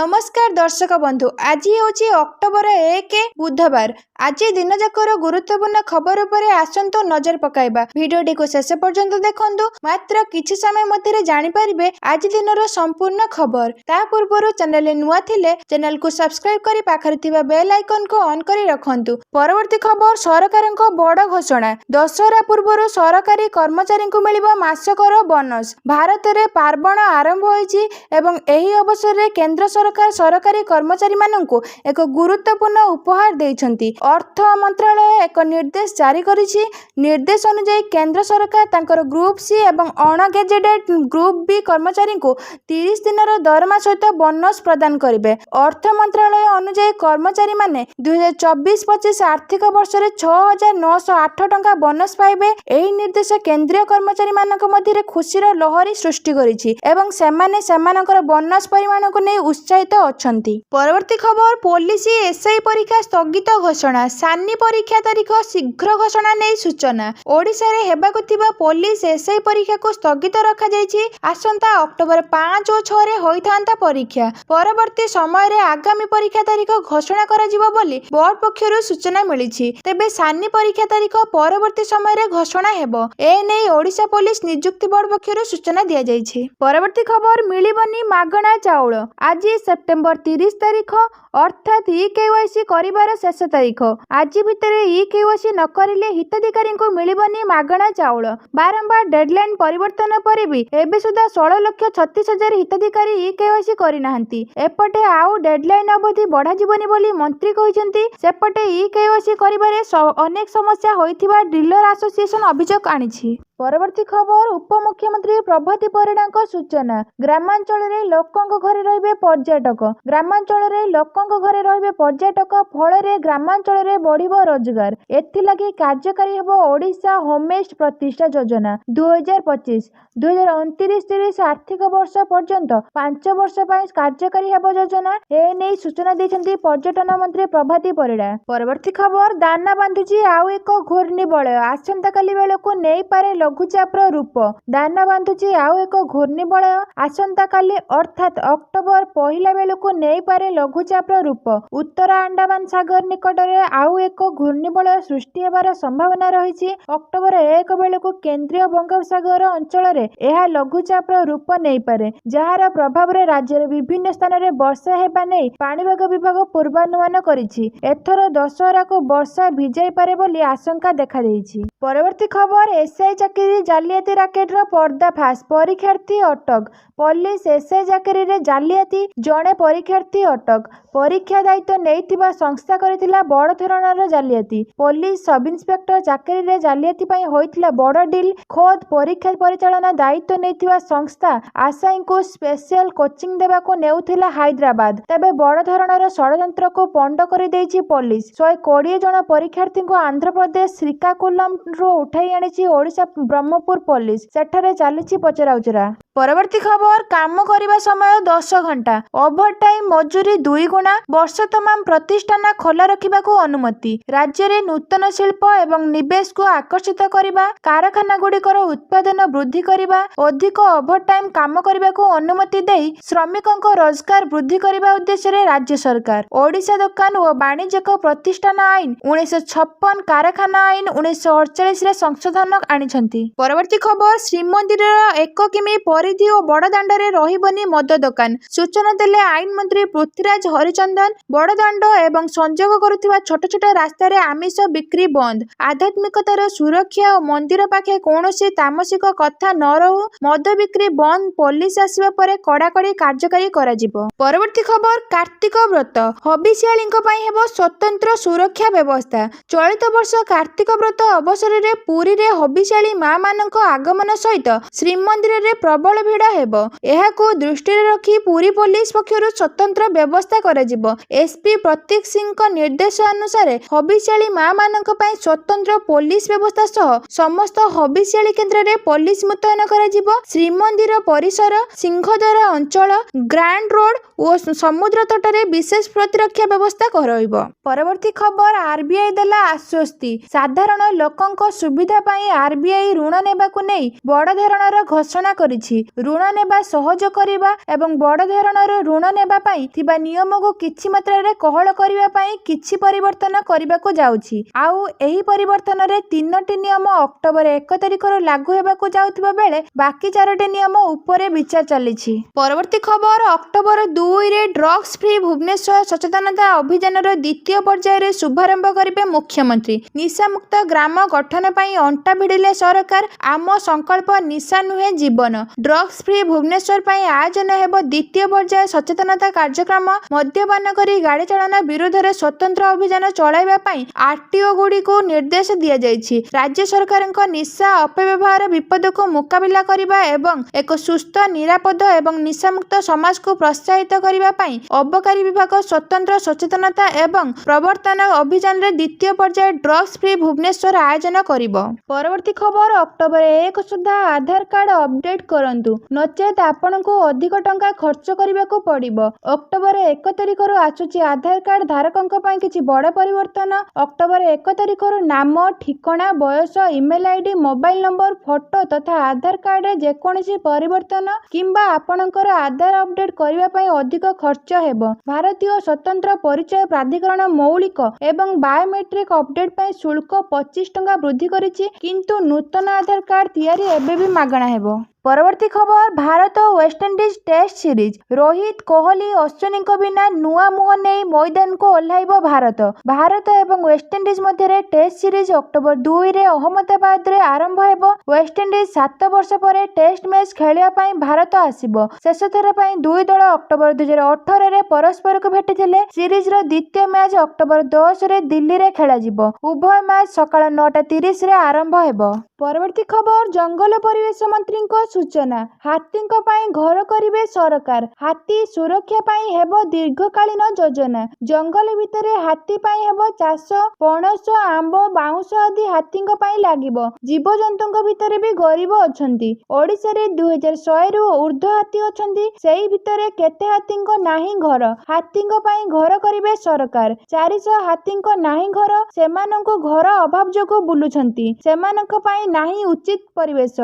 नमस्कार दर्शक बंधु आज हूँ अक्टोबर 1 बुधवार। आज दिन जाकर गुरुत्वपूर्ण खबर उपरे आसंतु नजर पकाइबा। भिडियोटी को शेष पर्यंत देखंतु। मात्र किछि समय मध्य जानिपारिबे आज दिनर संपूर्ण खबर। ता पूर्व चैनल नुआ थिले चैनल को सब्सक्राइब करी पाखरे थिबा बेल आइकन को ऑन करी रखंतु। परवर्ती खबर सरकारक बड़ घोषणा। दशहरा पूर्व सरकारी कर्मचारी को मिलिबा मासकर बोनस। भारत में पार्वण आरंभ होईछि एवं एही अवसर रे केंद्र सरकार सरकारी कर्मचारी माननकु एक गुरुत्वपूर्ण उपहार देइछंती। अर्थ मंत्रालय एक निर्देश जारी करिछि। निर्देश अनुसार केंद्र सरकार तांकर ग्रुप सी एवं अनगेजेटेड ग्रुप बी कर्मचारी को 30 दिनर दरमा सहित बोनस प्रदान करिवे। अर्थ मंत्रालय अनुसार कर्मचारी माने 2024-25 आर्थिक वर्ष रे 6908 टंका बोनस पाइबे। एही निर्देश केंद्रीय कर्मचारी मानक मध्य खुशीर लहरी सृष्टि करिछि एवं सेमाने सेमानकर बोनस परिमाण को नै उत्साहित अछंती। परवर्ती खबर पुलिस एसआई परीक्षा स्थगित घोषणा। सानी परीक्षा तारीख शीघ्र घोषणा नै सूचना। ओडिशा रे हेबाकु थिबा पुलिस एसआई परीक्षा को स्थगित रखा जायछि। आसंता अक्टोबर 5 और 6 रे होइथांता परीक्षा। परवर्ती समय रे आगामी परीक्षा तारीख घोषणा करा जिवो बोली बोर्ड पक्षरु सूचना मिलिछि। तेबे सानी परीक्षा तारीख परवर्ती समय रे घोषणा हेबो। ए नै ओडिशा पुलिस नियुक्ति बोर्ड पक्षरु सूचना दिया जायछि। परवर्ती खबर मिलिबनी मागणा चाउल। आज सेप्टेम्बर 30 तारीख अर्थात ई-केवाईसी करिबार शेष तारीख। आज भितर ई-केवाईसी न करिले हिताधिकारी को मिलिबनी मागणा चाउल। बारंबार डेडलाइन परिवर्तन पर भी एबे सुधा 16,36,000 हिताधिकारी ई-केवाईसी करिनाहंती। एपटे आउ डेडलाइन अवधि बढ़ा जीवनी बोली मंत्री कहिसेंती। सेपटे ई-केवाईसी करिबारे अनेक समस्या होइथिबा डीलर एसोसिएशन अभियोग आनिछि। परवर्ती खबर उपमुख्यमंत्री प्रभाती परिड़ा सूचना। ग्रामांचल रे लोकंक घरे रहिबे पर्यटक। ग्रामांचल रे लोकंक घरे रहिबे पर्यटक फल रे ग्रामांचल रे बढ़िबो रोजगार। एथि लागि कार्यकारी हेबो ओडिशा होमस्टे प्रतिष्ठा योजना 2025-2029-30 आर्थिक वर्ष पर्यंत 5 वर्ष पई कार्यकारी हेबो योजना। ए नै सूचना दैछंती पर्यटन मंत्री प्रभाती परिड़ा। परवर्ती खबर दाना बांधुची आउ एक घूर्णिबलय। आसंता काली बेले को नै पारे लघुचापर रूप। दाना बांधुची आउ एक घूर्णिबलय। आसंता काली अर्थात अक्टोबर 1 बेले को नै पारे लघुचापर रूप। उत्तर अंडमान सागर निकट रे आउ एक घूर्णिबलय सृष्टि हेबार संभावना रहिछि। अक्टोबर 1 बेले को केंद्रीय बंगोपसागर अंचल रे एहा लघुचापर रूप नै पारे, जहार प्रभाव रे राज्य रे विभिन्न स्थान रे वर्षा हेबा नै पाणीपाग विभाग पूर्वानुमान करिछि। एथर दशहरा को वर्षा भिजाई पारे बोली आशंका देखा देइछि। परवर्ती खबर एसआई चाकरी जालियाती राकेट रो पर्दाफाश। परीक्षार्थी अटक। पुलिस एसआई चाकरी रे जालियाती जणे परीक्षार्थी अटक। परीक्षा दायित्व नैथिबा संस्था करिथिला बड़ धरणर जालियाती। पुलिस सब इंस्पेक्टर चाकरी रे जालियाती पई होइथिला बड़ डील। खोद परीक्षा परिचालना दायित्व नैथिबा संस्था आशाई को स्पेशल कोचिंग देबा को नेउथिला हैदराबाद। तबे बड़ धरणर षडयंत्र को पंड करि दैछि पुलिस। 120 जन परीक्षार्थी को आंध्र प्रदेश श्रीकाकुलम रो उठाई आनिछि ओडिशा ब्रह्मपुर पुलिस। सेठारे चालिछि पचराउचरा। परवर्ती खबर काम करिबा समय 10 घंटा। ओभर टाइम मजूरी 2 गुणा। वर्ष तमाम प्रतिष्ठान खोला रखिबा को अनुमति। राज्य रे नूतन शिल्प एवं निवेश को आकर्षित करिबा, कारखाना गुड़िकर उत्पादन वृद्धि करिबा, अधिक ओभर टाइम काम करिबा को अनुमति देई श्रमिकक रोजगार वृद्धि करिबा उद्देश्य रे राज्य सरकार ओडिशा दुकान और वाणिज्यिक प्रतिष्ठान आईन 1956, कारखाना आईन 1948 रे संशोधन आनिछंती। परवर्ती खबर श्रीमंदिर 1 किमी परिधि और बड़दाण्ड रे रहिबनी मद दुकान। सूचना देले आईन मंत्री पृथ्वीराज हरिचंदन। बड़दाण्ड एवं संजोग करुथिबा छोट छोट रास्ता रे आमिष बिक्री बंद। आध्यात्मिकतार सुरक्षा और मंदिर पाखे कौनसी तामसिक कथा न रहू। मद बिक्री बंद। पुलिस आसिबा परे कड़ाकड़ी कार्यकारी करा जिवो। परवर्ती खबर कार्तिक व्रत। हबिष्यालींक पई हेबो स्वतंत्र सुरक्षा व्यवस्था। चलित वर्ष कार्तिक व्रत अवसर रे पुरी रे हबिष्याली मां मानक आगमन सहित श्रीमंदिर रे प्रबल भिड़ हेबो। एहाको दृष्टि रे रखी पुरी पुलिस पक्षरु स्वतंत्र व्यवस्था करा जिवो। एसपी प्रतीक सिंह को निर्देश अनुसार हबिष्याली मां मानक पई स्वतंत्र पुलिस व्यवस्था सह समस्त हबिष्याली केंद्र रे पुलिस मुतयन करा जिवो। श्रीमंदिर परिसर, सिंहद्वार अंचल, ग्रांड रोड और समुद्र तट रे विशेष प्रतिरक्षा व्यवस्था करइबो। परवर्ती खबर आरबीआई देला आश्वस्ति। साधारण लोकंक सुविधा पई आरबीआई ଋଣ ନେବାକୁ ନେଇ ବଡ଼ ଧରଣର ଘୋଷଣା କରିଛି। ଋଣ ନେବା ସହଜ କରିବା ଏବଂ ବଡ଼ ଧରଣର ଋଣ ନେବା ପାଇଁ ଥିବା ନିୟମକୁ କିଛି ମାତ୍ରାରେ କୋହଳ କରିବା ପାଇଁ କିଛି ପରିବର୍ତ୍ତନ କରିବାକୁ ଯାଉଛି। ଆଉ ଏହି ପରିବର୍ତ୍ତନରେ 3ଟି ନିୟମ ଅକ୍ଟୋବର 1 ତାରିଖରୁ ଲାଗୁ ହେବାକୁ ଯାଉଥିବା ବେଳେ ବାକି 4ଟି ନିୟମ ଉପରେ ବିଚାର ଚାଲିଛି। ପରବର୍ତ୍ତୀ ଖବର, ଅକ୍ଟୋବର 2ରେ ଡ୍ରଗ୍ସ ଫ୍ରି ଭୁବନେଶ୍ୱର ସଚେତନତା ଅଭିଯାନର ଦ୍ୱିତୀୟ ପର୍ଯ୍ୟାୟରେ ଶୁଭାରମ୍ଭ କରିବେ ମୁଖ୍ୟମନ୍ତ୍ରୀ। ନିଶାମୁକ୍ତ ଗ୍ରାମ ଗଠନ ପାଇଁ ଅଣ୍ଟା ଭିଡ଼ିଲେ ସରକାର, ଆମ ସଂକଳ୍ପ ନିଶା ନୁହେଁ ଜୀବନ। ଡ୍ରଗ୍ସ ଫ୍ରି ଭୁବନେଶ୍ୱର ପାଇଁ ଆୟୋଜନ ହେବ ଦ୍ୱିତୀୟ ପର୍ଯ୍ୟାୟ ସଚେତନତା କାର୍ଯ୍ୟକ୍ରମ। ମଦ୍ୟପାନ କରି ଗାଡ଼ି ଚାଳନା ବିରୁଦ୍ଧରେ ସ୍ୱତନ୍ତ୍ର ଅଭିଯାନ ଚଳାଇବା ପାଇଁ ଆରଟିଓ ଗୁଡ଼ିକୁ ନିର୍ଦ୍ଦେଶ ଦିଆଯାଇଛି। ରାଜ୍ୟ ସରକାରଙ୍କ ନିଶା ଅପବ୍ୟବହାର ବିପଦକୁ ମୁକାବିଲା କରିବା ଏବଂ ଏକ ସୁସ୍ଥ, ନିରାପଦ ଏବଂ ନିଶାମୁକ୍ତ ସମାଜକୁ ପ୍ରୋତ୍ସାହିତ କରିବା ପାଇଁ ଅବକାରୀ ବିଭାଗ ସ୍ୱତନ୍ତ୍ର ସଚେତନତା ଏବଂ ପ୍ରବର୍ତ୍ତନ ଅଭିଯାନରେ ଦ୍ୱିତୀୟ ପର୍ଯ୍ୟାୟ ଡ୍ରଗ୍ସ ଫ୍ରି ଭୁବନେଶ୍ୱର ଆୟୋଜନ କରିବ। ପରବର୍ତ୍ତୀ ଖବର, ଅକ୍ଟୋବର 1 ସୁଦ୍ଧା ଆଧାର କାର୍ଡ ଅପଡେଟ୍ କରନ୍ତୁ, ନଚେତ୍ ଆପଣଙ୍କୁ ଅଧିକ ଟଙ୍କା ଖର୍ଚ୍ଚ କରିବାକୁ ପଡ଼ିବ। ଅକ୍ଟୋବର 1 ତାରିଖରୁ ଆସୁଛି ଆଧାର କାର୍ଡ ଧାରକଙ୍କ ପାଇଁ କିଛି ବଡ଼ ପରିବର୍ତ୍ତନ। ଅକ୍ଟୋବର 1 ତାରିଖରୁ ନାମ, ଠିକଣା, ବୟସ, email ID, mobile number, photo ତଥା ଆଧାର କାର୍ଡରେ ଯେକୌଣସି ପରିବର୍ତ୍ତନ କିମ୍ବା ଆପଣଙ୍କର ଆଧାର ଅପଡେଟ୍ କରିବା ପାଇଁ ଅଧିକ ଖର୍ଚ୍ଚ ହେବ। ଭାରତୀୟ ସ୍ୱତନ୍ତ୍ର ପରିଚୟ ପ୍ରାଧିକରଣ ମୌଳିକ ଏବଂ ବାୟୋମେଟ୍ରିକ ଅପଡେଟ୍ ପାଇଁ ଶୁଳ୍କ 25 ଟଙ୍କା ବୃଦ୍ଧି କରିଛି, କିନ୍ତୁ ନୂତନ ଆଧାର କାର୍ଡ ତିଆରି ଏବେ ବି ମାଗଣା ହେବ। ପରବର୍ତ୍ତୀ ଖବର, ଭାରତ ଓ West Indies test series. Rohit, Kohli, ଅଶ୍ୱିନଙ୍କ ବିନା ନୂଆ ମୁହଁ ନେଇ ମଇଦାନକୁ ଓହ୍ଲାଇବ ଭାରତ। ଭାରତ ଏବଂ ୱେଷ୍ଟଇଣ୍ଡିଜ ମଧ୍ୟରେ ଟେଷ୍ଟ ସିରିଜ ଅକ୍ଟୋବର 2ରେ ଅହମ୍ମଦାବାଦରେ ଆରମ୍ଭ ହେବ। ୱେଷ୍ଟଇଣ୍ଡିଜ 7 ବର୍ଷ ପରେ ଟେଷ୍ଟ ମ୍ୟାଚ୍ ଖେଳିବା ପାଇଁ ଭାରତ ଆସିବ। ଶେଷ ଥର ପାଇଁ ଦୁଇ ଦଳ ଅକ୍ଟୋବର 2018ରେ ପରସ୍ପରକୁ ଭେଟିଥିଲେ। ସିରିଜର ଦ୍ୱିତୀୟ ମ୍ୟାଚ୍ ଅକ୍ଟୋବର 10ରେ ଦିଲ୍ଲୀରେ ଖେଳାଯିବ। ଉଭୟ ମ୍ୟାଚ୍ ସକାଳ 9:30ରେ ଆରମ୍ଭ ହେବ। ପରବର୍ତ୍ତୀ ଖବର, ଜଙ୍ଗଲ ପରିବେଶ ମନ୍ତ୍ରୀଙ୍କ ସୂଚନା। ହାତୀଙ୍କ ପାଇଁ ଘର କରିବେ ସରକାର। ହାତୀ ସୁରକ୍ଷା ପାଇଁ ହେବ ଦୀର୍ଘକାଳୀନ ଯୋଜନା। ଜଙ୍ଗଲ ଭିତରେ ହାତୀ ପାଇଁ ହେବ ଚାଷ। ପଣସ, ଆମ୍ବ, ବାଉଁଶ ଆଦି ହାତୀଙ୍କ ପାଇଁ ଲାଗିବ। ଜୀବଜନ୍ତୁଙ୍କ ଭିତରେ ବି ଗରିବ ଅଛନ୍ତି। ଓଡ଼ିଶାରେ 2100ରୁ ଉର୍ଦ୍ଧ୍ୱ ହାତୀ ଅଛନ୍ତି। ସେଇ ଭିତରେ କେତେ ହାତୀଙ୍କ ନାହିଁ ଘର? ହାତୀଙ୍କ ପାଇଁ ଘର କରିବେ ସରକାର। 400 ହାତୀଙ୍କ ନାହିଁ ଘର। ସେମାନଙ୍କୁ ଘର ଅଭାବ ଯୋଗୁଁ ବୁଲୁଛନ୍ତି। ସେମାନଙ୍କ ପାଇଁ ନାହିଁ ଉଚିତ ପରିବେଶ।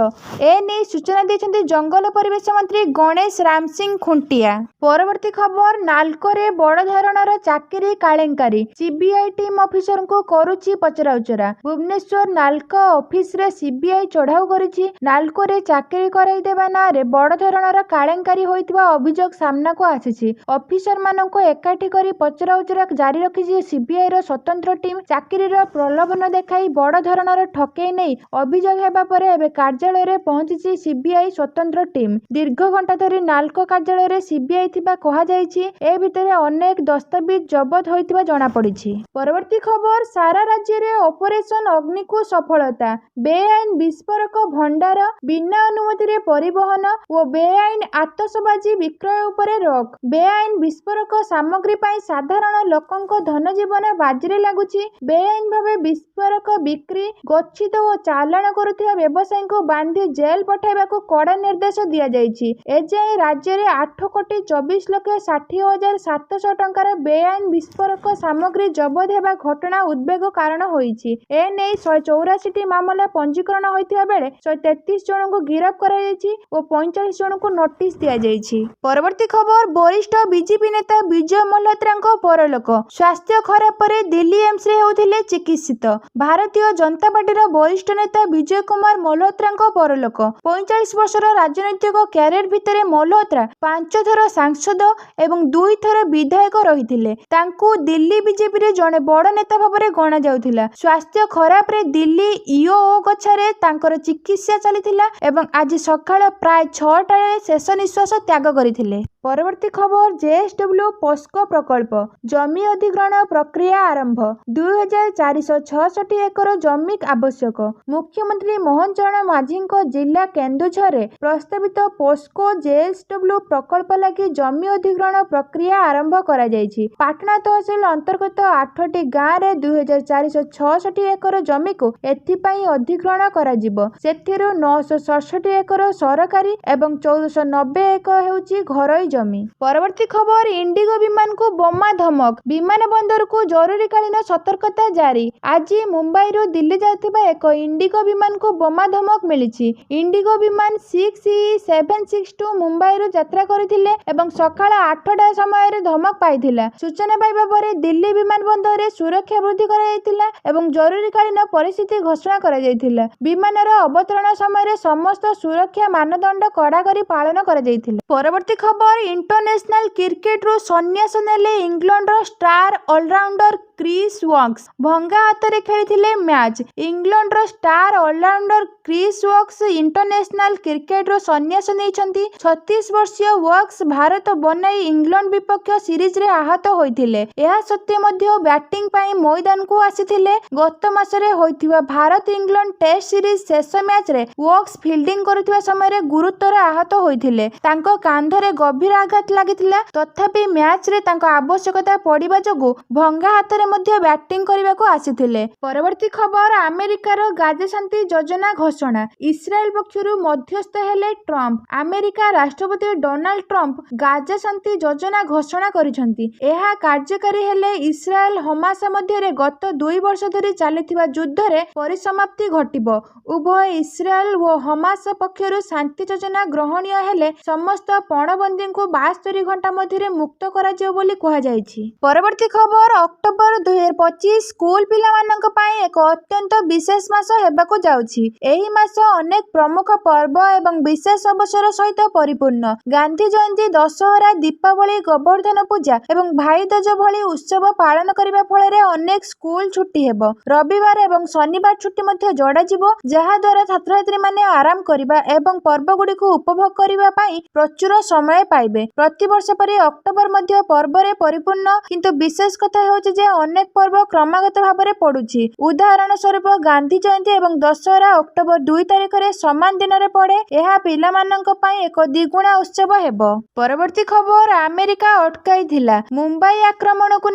ଏ ନେଇ ସୂଚନା ଦେଇଛନ୍ତି ଜଙ୍ଗଲ ପରିବେଶ ମନ୍ତ୍ରୀ ଗଣେଶ ରାମ ସିଂ ଖୁଣ୍ଟିଆ। ପରବର୍ତ୍ତୀ ଖବର, ନାଲ୍କୋରେ ବଡ଼ ଧରଣର ଚାକିରି କେଳେଙ୍କାରୀ। ସିବିଆଇ ଟିମ୍ ଅଫିସରଙ୍କୁ କରୁଛି ପଚରାଉଚରା। ଭୁବନେଶ୍ୱର ନାଲ୍କୋ ଅଫିସରେ ସିବିଆଇ ଚଢ଼ାଉ କରିଛି। ନାଲ୍କୋରେ ଚାକିରି କରାଇଦେବା ନାଁରେ ବଡ଼ ଧରଣର କେଳେଙ୍କାରୀ ହୋଇଥିବା ଅଭିଯୋଗ ସାମ୍ନାକୁ ଆସିଛି। ଅଫିସରମାନଙ୍କୁ ଏକାଠି କରି ପଚରାଉଚରା ଜାରି ରଖିଛି ସିବିଆଇର ସ୍ୱତନ୍ତ୍ର ଟିମ୍। ଚାକିରିର ପ୍ରଲୋଭନ ଦେଖାଇ ବଡ଼ ଧରଣର ଠକେଇ ନେଇ ଅଭିଯୋଗ ହେବା ପରେ ଏବେ କାର୍ଯ୍ୟାଳୟରେ ପହଞ୍ଚିଛି ସିବିଆଇ ସ୍ୱତନ୍ତ୍ର ଟିମ୍। ଦୀର୍ଘ ଘଣ୍ଟା ଧରି ନାଲ୍କୋ କାର୍ଯ୍ୟାଳୟରେ ସିବିଆଇ ଥିବା କୁହାଯାଇଛି। ଏ ଭିତରେ ଅନେକ ଦସ୍ତାବିଜ ଜବତ ହୋଇଥିବା ଜଣାପଡ଼ିଛି। ପରବର୍ତ୍ତୀ ଖବର, ସାରା ରାଜ୍ୟରେ ଅପରେସନ ଅଗ୍ନିକୁ ସଫଳତା। ବେଆଇନ ବିସ୍ଫୋରକ ଭଣ୍ଡାର, ବିନା ଅନୁମତିରେ ପରିବହନ ଓ ବେଆଇନ ଆତସବାଜି ବିକ୍ରୟ ଉପରେ ରୋକ୍। ବେଆଇନ ବିସ୍ଫୋରକ ସାମଗ୍ରୀ ପାଇଁ ସାଧାରଣ ଲୋକଙ୍କ ଧନଜୀବନ ବାଜିରେ ଲାଗୁଛି। ବେଆଇନ ଭାବେ ବିସ୍ଫୋରକ ବିକ୍ରି, ଗଚ୍ଛିତ ଓ ଚାଲାଣ କରୁଥିବା ବ୍ୟବସାୟୀଙ୍କୁ ବାନ୍ଧି ଜେଲ୍ ପଠାଇବାକୁ କଡ଼ା ନିର୍ଦ୍ଦେଶ ଦିଆଯାଇଛି। ଏଯାଏଁ ରାଜ୍ୟରେ 8,24,60,700 ଟଙ୍କାର ବେଆଇନ ବିସ୍ଫୋରକ ସାମଗ୍ରୀ ଜବତ ହେବା ଘଟଣା ଉଦ୍ବେଗ କାରଣ ହୋଇଛି। ଏ ନେଇ 184ଟି ମାମଲା ପଞ୍ଜୀକରଣ ହୋଇଥିବା ବେଳେ 133 ଜଣଙ୍କୁ ଗିରଫ କରାଯାଇଛି ଓ 45 ଜଣଙ୍କୁ ନୋଟିସ୍ ଦିଆଯାଇଛି। ପରବର୍ତ୍ତୀ ଖବର, ବରିଷ୍ଠ ବିଜେପି ନେତା ବିଜୟ ମଲ୍ହୋତ୍ରାଙ୍କ ପରଲୋକ। ସ୍ୱାସ୍ଥ୍ୟ ଖରାପ ପରେ ଦିଲ୍ଲୀ ଏମ୍ସରେ ହେଉଥିଲେ ଚିକିତ୍ସିତ। ଭାରତୀୟ ଜନତା ପାର୍ଟିର ବରିଷ୍ଠ ନେତା ବିଜୟ କୁମାର ମଲ୍ହୋତ୍ରାଙ୍କ ପରଲୋକ। 45 ବର୍ଷର ରାଜନୈତିକ କ୍ୟାରିୟର ଭିତରେ ମଲ୍ହୋତ୍ରା 5 ଥର ସାଂସଦ ଏବଂ 2 ଥର ବିଧାୟକ ରହିଥିଲେ। ତାଙ୍କୁ ଦିଲ୍ଲୀ ବିଜେପିରେ ଜଣେ ବଡ଼ ନେତା ଭାବରେ ଗଣାଯାଉଥିଲା। ସ୍ୱାସ୍ଥ୍ୟ ଖରାପରେ ଦିଲ୍ଲୀ ଇଓଓଗଛାରେ ତାଙ୍କର ଚିକିତ୍ସା ଚାଲିଥିଲା ଏବଂ ଆଜି ସକାଳ ପ୍ରାୟ 6ଟାରେ ଶେଷ ନିଶ୍ୱାସ ତ୍ୟାଗ କରିଥିଲେ। ପରବର୍ତ୍ତୀ ଖବର, ଜେଏସଡବ୍ଲ୍ୟୁ ପୋସ୍କୋ ପ୍ରକଳ୍ପ। ଜମି ଅଧିଗ୍ରହଣ ପ୍ରକ୍ରିୟା ଆରମ୍ଭ। 2466 ଏକର ଜମି ଆବଶ୍ୟକ। ମୁଖ୍ୟମନ୍ତ୍ରୀ ମୋହନ ଚରଣ ମାଝୀଙ୍କ ଜିଲ୍ଲା କେନ୍ଦୁଝର କେନ୍ଦୁଝରରେ ପ୍ରସ୍ତାବିତ ପୋସ୍କୋ ଜେଏସଡବ୍ଲ୍ୟୁ ପ୍ରକଳ୍ପ ଲାଗି ଜମି ଅଧିଗ୍ରହଣ ପ୍ରକ୍ରିୟା ଆରମ୍ଭ କରାଯାଇଛି। ପାଟଣା ତହସିଲ ଅନ୍ତର୍ଗତ 8ଟି ଗାଁରେ 2466 ଏକର ଜମିକୁ ଏଥିପାଇଁ ଅଧିଗ୍ରହଣ କରାଯିବ। ସେଥିରୁ 967 ଏକର ସରକାରୀ ଏବଂ 1490 ଏକର ହେଉଛି ଘରୋଇ ଜମି। ପରବର୍ତ୍ତୀ ଖବର, ଇଣ୍ଡିଗୋ ବିମାନକୁ ବୋମା ଧମକ, ବିମାନ ବନ୍ଦରକୁ ଜରୁରୀକାଳୀନ ସତର୍କତା ଜାରି। ଆଜି ମୁମ୍ବାଇରୁ ଦିଲ୍ଲୀ ଯାଉଥିବା ଏକ ଇଣ୍ଡିଗୋ ବିମାନକୁ ବୋମା ଧମକ ମିଳିଛି। ଇଣ୍ଡିଗୋ ବିମାନ 6E762 ମୁମ୍ବାଇରୁ ଯାତ୍ରା କରିଥିଲେ ଏବଂ ସକାଳ 8ଟା ସମୟରେ ଧମକ ପାଇଥିଲା। ସୂଚନା ପାଇବା ପରେ ଦିଲ୍ଲୀ ବିମାନ ବନ୍ଦରରେ ସୁରକ୍ଷା ବୃଦ୍ଧି କରାଯାଇଥିଲା ଏବଂ ଜରୁରୀକାଳୀନ ପରିସ୍ଥିତି ଘୋଷଣା କରାଯାଇଥିଲା। ବିମାନର ଅବତରଣ ସମୟରେ ସମସ୍ତ ସୁରକ୍ଷା ମାନଦଣ୍ଡ କଡ଼ାକଡ଼ି ପାଳନ କରାଯାଇଥିଲା। ପରବର୍ତ୍ତୀ ଖବର, ଇଣ୍ଟରନ୍ୟାସନାଲ କ୍ରିକେଟରୁ ସନ୍ନ୍ୟାସ ନେଲେ ଇଂଲଣ୍ଡର ଷ୍ଟାର ଅଲରାଉଣ୍ଡର କ୍ରିସ୍ ୱୋକ୍ସ। ଭଙ୍ଗା ହାତରେ ଖେଳିଥିଲେ ମ୍ୟାଚ୍। ଇଂଲଣ୍ଡର ଷ୍ଟାର ଅଲରାଉଣ୍ଡର କ୍ରିସ୍ ୱୋକ୍ସ ଇଣ୍ଟରନ୍ୟାସନାଲ କ୍ରିକେଟରୁ ସନ୍ନ୍ୟାସ ନେଇଛନ୍ତି। 36 ବର୍ଷୀୟ ୱୋକ୍ସ ଭାରତ ବନାଇ ଇଂଲଣ୍ଡ ବିପକ୍ଷ ସିରିଜରେ ଆହତ ହୋଇଥିଲେ। ଏହା ସତ୍ତ୍ୱେ ମଧ୍ୟ ବ୍ୟାଟିଂ ପାଇଁ ମଇଦାନକୁ ଆସିଥିଲେ। ଗତ ମାସରେ ହୋଇଥିବା ଭାରତ ଇଂଲଣ୍ଡ ଟେଷ୍ଟ ସିରିଜ ଶେଷ ମ୍ୟାଚରେ ୱୋକ୍ସ ଫିଲ୍ଡିଂ କରୁଥିବା ସମୟରେ ଗୁରୁତର ଆହତ ହୋଇଥିଲେ। ତାଙ୍କ କାନ୍ଧରେ ଗଭୀର ଆଘାତ ଲାଗିଥିଲା। ତଥାପି ମ୍ୟାଚରେ ତାଙ୍କ ଆବଶ୍ୟକତା ପଡ଼ିବା ଯୋଗୁଁ ଭଙ୍ଗା ହାତରେ ମଧ୍ୟ ବ୍ୟାଟିଂ କରିବାକୁ ଆସିଥିଲେ। ପରବର୍ତ୍ତୀ ଖବର, ଆମେରିକାର ଗାଜା ଶାନ୍ତି ଯୋଜନା ଘୋଷଣା। ଇସ୍ରାଏଲ ପକ୍ଷରୁ ମଧ୍ୟସ୍ଥ ହେଲେ ଟ୍ରମ୍ପ। ଆମେରିକା ରାଷ୍ଟ୍ରପତି ଡୋନାଲ୍ଡ ଟ୍ରମ୍ପ ଗାଜା ଶାନ୍ତି ଯୋଜନା ଘୋଷଣା କରିଛନ୍ତି। ଏହା କାର୍ଯ୍ୟକାରୀ ହେଲେ ଇସ୍ରାଏଲ ହମାସ ମଧ୍ୟରେ ଗତ 2 ବର୍ଷ ଧରି ଚାଲିଥିବା ଯୁଦ୍ଧରେ ପରିସମାପ୍ତି ଘଟିବ। ଉଭୟ ଇସ୍ରାଏଲ ଓ ହମାସ ପକ୍ଷରୁ ଶାନ୍ତି ଯୋଜନା ଗ୍ରହଣୀୟ ହେଲେ ସମସ୍ତ ପଣବନ୍ଦୀଙ୍କୁ 72 ଘଣ୍ଟା ମଧ୍ୟରେ ମୁକ୍ତ କରାଯିବ ବୋଲି କୁହାଯାଇଛି। ପରବର୍ତ୍ତୀ ଖବର, ଅକ୍ଟୋବର 2025 ସ୍କୁଲ ପିଲାମାନଙ୍କ ପାଇଁ ଏକ ଅତ୍ୟନ୍ତ ବିଶେଷ ମାସ ହେବାକୁ ଯାଉଛି। ଏହି ମାସ ଅନେକ ପ୍ରମୁଖ ପର୍ବ ଏବଂ ବିଶେଷ ଅବସର ସହିତ ପରିପୂର୍ଣ୍ଣ। ଗାନ୍ଧୀ ଜୟନ୍ତୀ, ଦଶହରା, ଦୀପାବଳି, ଗୋବର୍ଦ୍ଧନ ପୂଜା ଏବଂ ଭାଇଦୋଜ ଭଳି ଉତ୍ସବ ପାଳନ କରିବା ଫଳରେ ଅନେକ ସ୍କୁଲ ଛୁଟି ହେବ। ରବିବାର ଏବଂ ଶନିବାର ଛୁଟି ମଧ୍ୟ ଯୋଡ଼ାଯିବ, ଯାହାଦ୍ୱାରା ଛାତ୍ରଛାତ୍ରୀମାନେ ଆରାମ କରିବା ଏବଂ ପର୍ବଗୁଡ଼ିକୁ ଉପଭୋଗ କରିବା ପାଇଁ ପ୍ରଚୁର ସମୟ ପାଇବେ। ପ୍ରତିବର୍ଷ ପରି ଅକ୍ଟୋବର ମଧ୍ୟ ପର୍ବରେ ପରିପୂର୍ଣ୍ଣ, କିନ୍ତୁ ବିଶେଷ କଥା ହେଉଛି ଯେ ଅନେକ ପର୍ବ କ୍ରମାଗତ ଭାବରେ ପଡ଼ୁଛି। ଉଦାହରଣ ସ୍ୱରୂପ, ଗାନ୍ଧୀ ଜୟନ୍ତୀ ଏବଂ ଦଶହରା ଅକ୍ଟୋବର 2 ତାରିଖରେ ସମାନ ଦିନରେ ପଡ଼େ। ଏହା ପିଲାମାନଙ୍କ ପାଇଁ ଏକ ଦ୍ୱିଗୁଣା ଉତ୍ସବ ହେବ। ପରବର୍ତ୍ତୀ ଖବର, ଆମେରିକା ଅଟକାଇଥିଲା ମୁମ୍ବାଇ ଆକ୍ରମଣକୁ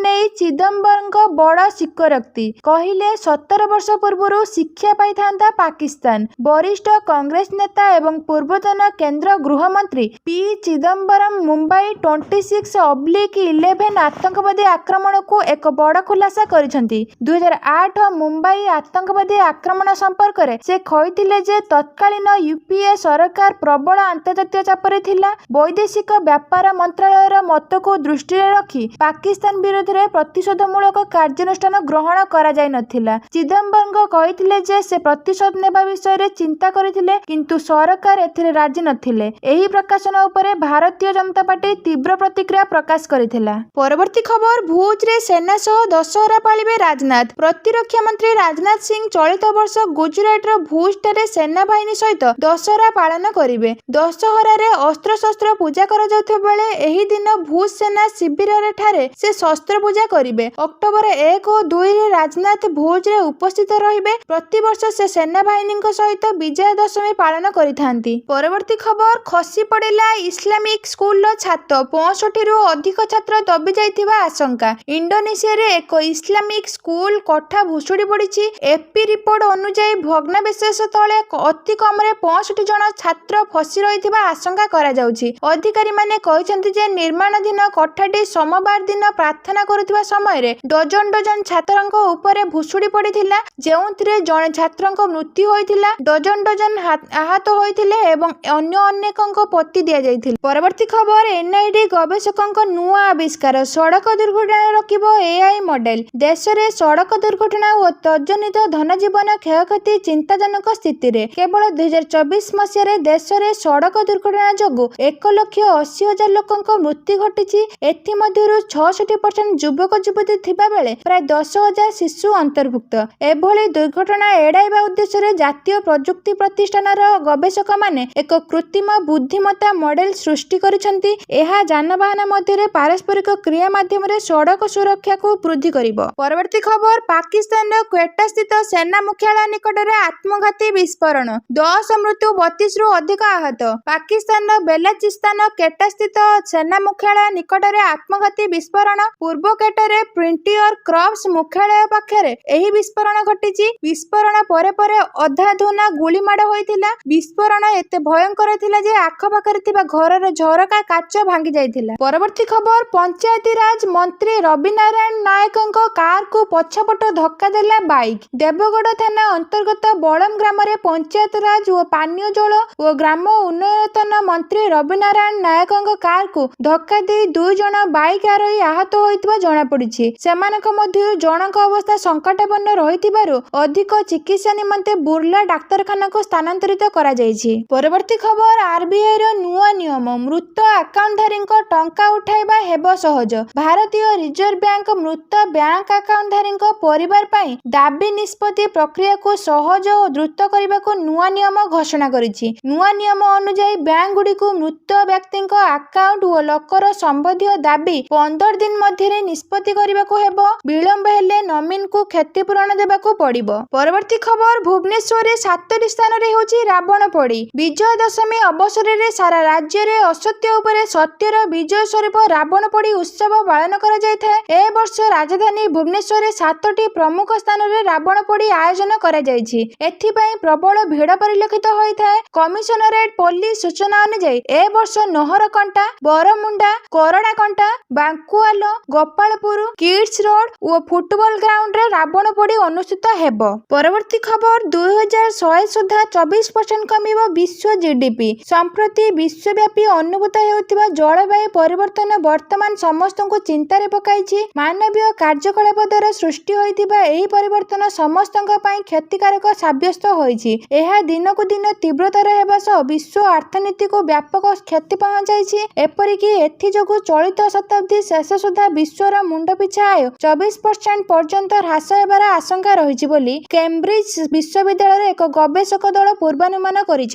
ନେଇ ଚିଦମ୍ବରମଙ୍କ ବଡ଼ ସ୍ୱୀକାରୋକ୍ତି। କହିଲେ 17 ବର୍ଷ ପୂର୍ବରୁ ଶିକ୍ଷା ପାଇଥାନ୍ତା ପାକିସ୍ତାନ। ବରିଷ୍ଠ କଂଗ୍ରେସ ନେତା ଏବଂ ପୂର୍ବତନ କେନ୍ଦ୍ର ଗୃହମନ୍ତ୍ରୀ ପି ଚିଦମ୍ବରମ ମୁମ୍ବାଇ 26/11 ଆତଙ୍କବାଦୀ ଆକ୍ରମଣକୁ ଏକ ବଡ଼ ଖୁଲାସା କରିଛନ୍ତି। 2008 ମୁମ୍ବାଇ ଆତଙ୍କବାଦୀ ଆକ୍ରମଣ ସମ୍ପର୍କରେ ସେ କହିଥିଲେ ଯେ ତତ୍କାଳୀନ ୟୁପିଏ ସରକାର ପ୍ରବଳ ଆନ୍ତର୍ଜାତୀୟ ଚାପରେ ଥିଲା। ବୈଦେଶିକ ବ୍ୟାପାର ମନ୍ତ୍ରଣାଳୟର ମତକୁ ଦୃଷ୍ଟିରେ ରଖି ପାକିସ୍ତାନ ବିରୋଧରେ ପ୍ରତିଶୋଧମୂଳକ କାର୍ଯ୍ୟାନୁଷ୍ଠାନ ଗ୍ରହଣ କରାଯାଇନଥିଲା। ଚିଦମ୍ବରମ କହିଥିଲେ ଯେ ସେ ପ୍ରତିଶୋଧ ନେବା ବିଷୟରେ ଚିନ୍ତା କରିଥିଲେ, କିନ୍ତୁ ସରକାର ଏଥିରେ ରାଜି ନଥିଲେ। ଏହି ପ୍ରକାଶନ ଉପରେ ଭାରତୀୟ ଜନତା ପାର୍ଟି ତୀବ୍ର ପ୍ରତିକ୍ରିୟା ପ୍ରକାଶ କରିଥିଲା। ପରବର୍ତ୍ତୀ ଖବର, ଭୁଜରେ ସେନା ସହ ଦଶହରା ପାଳିବେ ରାଜନାଥ। ପ୍ରତିରକ୍ଷା ମନ୍ତ୍ରୀ ରାଜନାଥ ସିଂ ଚଳିତ ବର୍ଷ ଗୁଜରାଟର ଭୁଜଠାରେ ସେନାବାହିନୀ ସହିତ ଦଶହରା ପାଳନ କରିବେ। ଦଶହରାରେ ଅସ୍ତ୍ରଶସ୍ତ୍ର ପୂଜା କରାଯାଉଥିବା ବେଳେ ଏହି ଦିନ ଭୁଜ ସେନା ଶିବିରଠାରେ ସେ ଶସ୍ତ୍ର ପୂଜା କରିବେ। ଅକ୍ଟୋବର 1 ଓ 2ରେ ରାଜନାଥ ଭୁଜରେ ଉପସ୍ଥିତ ରହିବେ। ପ୍ରତିବର୍ଷ ସେ ସେନାବାହିନୀଙ୍କ ସହିତ ବିଜୟା ଦଶମୀ ପାଳନ କରିଥାନ୍ତି। ପରବର୍ତ୍ତୀ ଖବର, ଖସି ପଡ଼ିଲା ଇସଲାମିକ ସ୍କୁଲର ଛାତ, 65ରୁ ଅଧିକ ଛାତ୍ର ଦବି ଯାଇଥିବା ଆଶଙ୍କା। ଇଣ୍ଡୋନେସିଆରେ ଏକ ଇସଲାମିକ ସ୍କୁଲ କୋଠା ଭୁଶୁଡ଼ି ପଡ଼ିଛି। ଏପି ରିପୋର୍ଟ ଅନୁଯାୟୀ ଭଗ୍ନାବଶେଷ ତଳେ ଅତି କମରେ 65 ଜଣ ଛାତ୍ର ଫସି ରହିଥିବା ଆଶଙ୍କା କରାଯାଉଛି। ଅଧିକାରୀମାନେ କହିଛନ୍ତି ଯେ ନିର୍ମାଣାଧୀନ କୋଠାଟି ସୋମବାର ଦିନ ପ୍ରାର୍ଥନା କରୁଥିବା ସମୟରେ ଡଜନ ଡଜନ ଛାତ୍ରଙ୍କ ଉପରେ ଭୁଶୁଡ଼ି ପଡ଼ିଥିଲା, ଯେଉଁଥିରେ ଜଣେ ଛାତ୍ରଙ୍କ ମୃତ୍ୟୁ ହୋଇଥିଲା, ଡଜନ ଡଜନ ଆହତ ହୋଇଥିଲେ ଏବଂ ଅନ୍ୟ ଅନେକଙ୍କ ପୋତି ଦିଆଯାଇଥିଲା। ପରବର୍ତ୍ତୀ ଖବର, ଏନ୍ଆଇଡି ଗବେଷକଙ୍କ ନୂଆ ଆବିଷ୍କାର, ସଡ଼କ ଦୁର୍ଘଟଣା ରୋକିବ ଏଆଇ ମଡେଲ। ଦେଶରେ ସଡ଼କ ଦୁର୍ଘଟଣା ଓ ତଜ୍ଜନିତ ଧନଜୀବନ କ୍ଷୟକ୍ଷତି ଚିନ୍ତାଜନକ ସ୍ଥିତିରେ। କେବଳ 2024 ମସିହାରେ ଦେଶରେ ସଡ଼କ ଦୁର୍ଘଟଣା ଯୋଗୁଁ 1,80,000 ଲୋକଙ୍କ ମୃତ୍ୟୁ ଘଟିଛି। ଏଥିମଧ୍ୟରୁ 66% ଯୁବକ ଯୁବତୀ ଥିବାବେଳେ ପ୍ରାୟ 10,000 ଶିଶୁ ଅନ୍ତର୍ଭୁକ୍ତ। ଏଭଳି ଦୁର୍ଘଟଣା ଏଡ଼ାଇବା ଉଦ୍ଦେଶ୍ୟରେ ଜାତୀୟ ପ୍ରଯୁକ୍ତି ପ୍ରତିଷ୍ଠାନର ଗବେଷକମାନେ ଏକ କୃତ୍ରିମ ବୁଦ୍ଧିମତ୍ତା ମଡେଲ ସୃଷ୍ଟି କରିଛନ୍ତି। ଏହା ଯାନବାହନ ମଧ୍ୟରେ ପାରସ୍ପରିକ କ୍ରିୟା ମାଧ୍ୟମରେ ସଡ଼କ ସୁରକ୍ଷାକୁ ବୃଦ୍ଧି କରିବ। ପରବର୍ତ୍ତୀ ଖବର ପାକିସ୍ତାନର କ୍ୱେଟାସ୍ଥିତ ସେନା ମୁଖ୍ୟାଳୟ ନିକଟରେ ଆତ୍ମଘାତୀ ବିସ୍ଫୋରଣ 10 ମୃତ୍ୟୁ 32ରୁ ଅଧିକ ଆହତ। ପାକିସ୍ତାନର ବେଲଚିସ୍ତାନ କ୍ୱେଟାସ୍ଥିତ ସେନା ମୁଖ୍ୟାଳୟ ନିକଟରେ ଆତ୍ମଘାତୀ ବିସ୍ଫୋରଣ ପୂର୍ବ କ୍ୱେଟାରେ ଫ୍ରଣ୍ଟିୟର କର୍ପସ ମୁଖ୍ୟାଳୟ ପାଖରେ ଏହି ବିସ୍ଫୋରଣ ଘଟିଛି। ବିସ୍ଫୋରଣ ପରେ ପରେ ଅଧାଧୁନା ଗୁଳିମାଡ଼ ହୋଇଥିଲା। ବିସ୍ଫୋରଣ ଏତେ ଭୟଙ୍କର ଥିଲା ଯେ ଆଖପାଖରେ ଥିବା ଘରର ଝରକା କାଚ ଭାଙ୍ଗି ଯାଇଥିଲା। ପରବର୍ତ୍ତୀ ଖବର ପଞ୍ଚାୟତିରାଜ ମନ୍ତ୍ରୀ ରବିନାରାୟଣ ନାୟକଙ୍କ କାରକୁ ପଛପଟ ଧକ୍କା ଦେଲା ବାଇକ୍। ଦେବଗଡ଼ ଥାନା ଅନ୍ତର୍ଗତ ବଳମ ଗ୍ରାମରେ ପଞ୍ଚାୟତରାଜ ଓ ପାନୀୟ ଜଳ ଓ ଗ୍ରାମ ଉନ୍ନୟନ ମନ୍ତ୍ରୀ ରବିନାରାୟଣ ନାୟକଙ୍କ କାରକୁ ଧକ୍କା ଦେଇ 2 ଜଣ ବାଇକ୍ ଆରୋହୀ ଆହତ ହୋଇଥିବା ଜଣାପଡ଼ିଛି। ସେମାନଙ୍କ ମଧ୍ୟରୁ ଜଣଙ୍କ ଅବସ୍ଥା ସଙ୍କଟାପନ୍ନ ରହିଥିବାରୁ ଅଧିକ ଚିକିତ୍ସା ନିମନ୍ତେ ବୁର୍ଲା ଡାକ୍ତରଖାନାକୁ ସ୍ଥାନାନ୍ତରିତ କରାଯାଇଛି। ପରବର୍ତ୍ତୀ ଖବର ଆରବିଆଇର ନୂଆ ନିୟମ ମୃତ ଆକାଉଣ୍ଟଧାରୀଙ୍କ ଟଙ୍କା ଉଠାଇବା ହେବ ସହଜ। ଭାରତୀୟ ରିଜର୍ଭ ବ୍ୟାଙ୍କ ମୃତ ବ୍ୟାଙ୍କ ଆକାଉଣ୍ଟଧାରୀଙ୍କ ପରିବାର ପାଇଁ ଦାବି ନିଷ୍ପତ୍ତି ପ୍ରକ୍ରିୟାକୁ ସହଜ ଓ ଦ୍ରୁତ କରିବାକୁ ନୂଆ ନିୟମ ଘୋଷଣା କରିଛି। ନୂଆ ନିୟମ ଅନୁଯାୟୀ ବ୍ୟାଙ୍କଗୁଡ଼ିକୁ ମୃତ ବ୍ୟକ୍ତିଙ୍କ ଆକାଉଣ୍ଟ ଓ ଲକର ସମ୍ବନ୍ଧୀୟ ଦାବି 15 ଦିନ ମଧ୍ୟରେ ନିଷ୍ପତ୍ତି କରିବାକୁ ହେବ। ବିଳମ୍ବ ହେଲେ ନମିନଙ୍କୁ କ୍ଷତିପୂରଣ ଦେବାକୁ ପଡ଼ିବ। ପରବର୍ତ୍ତୀ ଖବର ଭୁବନେଶ୍ୱରରେ 7ଟି ସ୍ଥାନରେ ହେଉଛି ରାବଣ ପୋଡ଼ି। ବିଜୟ ଦଶମୀ ଅବସରରେ ସାରା ରାଜ୍ୟରେ ଅସତ୍ୟ ଉପରେ ସତ୍ୟର ବିଜୟ ସ୍ୱରୂପ ରାବଣ ପୋଡ଼ି ଉତ୍ସବ ପାଳନ କରାଯାଇଥାଏ। ଏ ବର୍ଷ ରାଜଧାନୀ ଭୁବନେଶ୍ୱରରେ 7ଟି ପ୍ରମୁଖ ସ୍ଥାନରେ ରାବଣ ପୋଡ଼ି ଆୟୋଜନ କରାଯାଇଛି। ଏଥିପାଇଁ ପ୍ରବଳ ଭିଡ଼ ପରିଲକ୍ଷିତ ହୋଇଥାଏ। କମିଶନରେଟ ପୋଲିସ ସୂଚନା ଅନୁଯାୟୀ ଏ ବର୍ଷ ନହରକଣ୍ଟା, ବରମୁଣ୍ଡା, କରଡ଼ାକଣ୍ଟା, ବାଙ୍କୁଆଲ, ଗୋପାଳପୁର, କିଡ୍ସ ରୋଡ ଓ ଫୁଟବଲ ଗ୍ରାଉଣ୍ଡରେ ରାବଣ ପୋଡ଼ି ଅନୁଷ୍ଠିତ ହେବ। ପରବର୍ତ୍ତୀ ଖବର 2100 ସୁଦ୍ଧା 24% କମିବ ବିଶ୍ୱ ଜିଡିପି। ସମ୍ପ୍ରତି ବିଶ୍ୱବ୍ୟାପୀ ଅନୁଭୂତ ହେଉଥିବା ଜଳବାୟୁ ପରିବର୍ତ୍ତନ ବର୍ତ୍ତମାନ ସମସ୍ତଙ୍କୁ ଚିନ୍ତାରେ ପକାଇଛି। ମାନବୀୟ କାର୍ଯ୍ୟକଳାପ ଦ୍ୱାରା ସୃଷ୍ଟି ହୋଇଥିବା ଏହି ପରିବର୍ତ୍ତନ ସମସ୍ତଙ୍କ ପାଇଁ କ୍ଷତିକାରକ ସାବ୍ୟସ୍ତ ହୋଇଛି। ଏହା ଦିନକୁ ଦିନ ତୀବ୍ରତର ହେବା ସହ ବିଶ୍ୱ ଅର୍ଥନୀତିକୁ ବ୍ୟାପକ କ୍ଷତି ପହଞ୍ଚାଇଛି। ଏପରିକି ଏଥିଯୋଗୁଁ ଚଳିତ ଶତାବ୍ଦୀ ଶେଷ ସୁଦ୍ଧା ବିଶ୍ୱର ମୁଣ୍ଡପିଛା ଆୟ 24% ପର୍ଯ୍ୟନ୍ତ ହ୍ରାସ ହେବାର ଆଶଙ୍କା ରହିଛି ବୋଲି କେମ୍ବ୍ରିଜ ବିଶ୍ୱବିଦ୍ୟାଳୟର ଏକ ଗବେଷକ ଦଳ ପୂର୍ବାନୁମାନ କରିଛନ୍ତି।